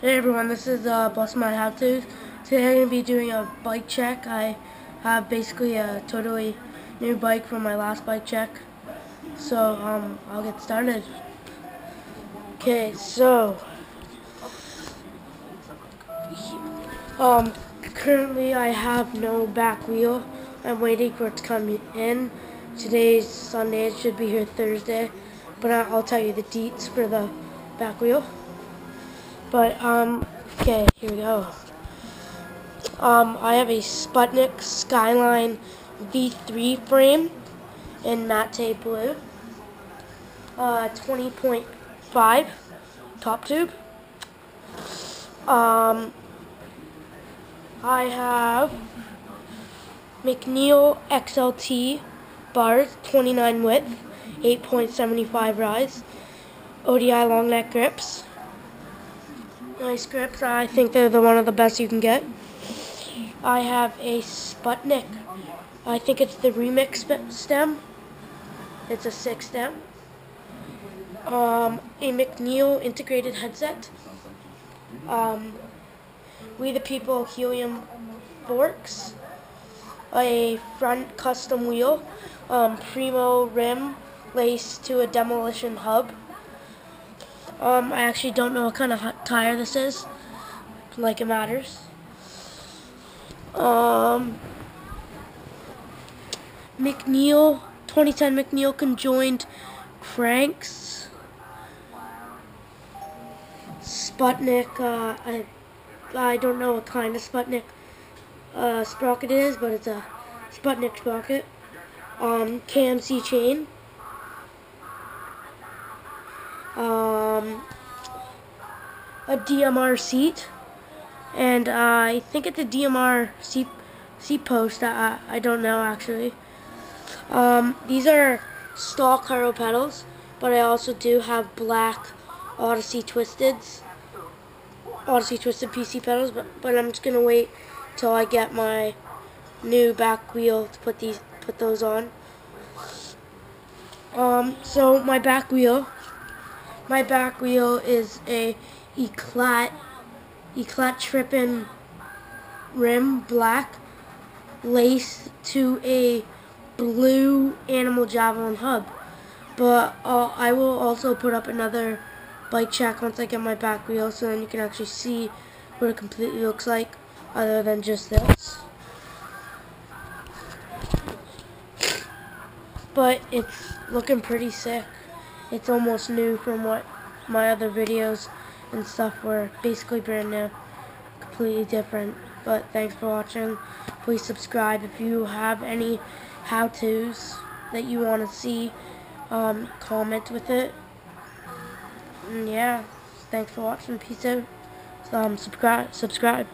Hey everyone, this is Bust My How To. Today I'm going to be doing a bike check. I have basically a totally new bike from my last bike check. So I'll get started. Okay, so currently I have no back wheel. I'm waiting for it to come in. Today's Sunday, it should be here Thursday. But I'll tell you the deets for the back wheel. But okay, here we go. I have a Sputnic Skyline V3 frame in matte blue, 20.5 top tube. I have McNeil XLT bars, 29 width, 8.75 rise, ODI long neck grips. Nice grips. I think they're one of the best you can get. I have a Sputnic. I think it's the remix stem. It's a 6 stem. A McNeil integrated headset. We the People helium forks. A front custom wheel. Primo rim laced to a demolition hub. I actually don't know what kind of tire this is, like it matters. McNeil, 2010 McNeil conjoined cranks. Sputnic, I don't know what kind of Sputnic sprocket it is, but it's a Sputnic sprocket. KMC chain. A DMR seat, and I think it's a DMR seat post. I don't know actually. These are stock Haro pedals, but I also do have black Odyssey Twisted PC pedals. But I'm just gonna wait till I get my new back wheel to put those on. So my back wheel is a Eclat trippin' rim, black, lace to a blue Animal Javelin hub. But I will also put up another bike check once I get my back wheel, so then you can actually see what it completely looks like, other than just this. But it's looking pretty sick. It's almost new from what my other videos and stuff were. Basically brand new, completely different. But thanks for watching. Please subscribe if you have any how-tos that you want to see. Comment with it. And yeah, thanks for watching. Peace out. Subscribe.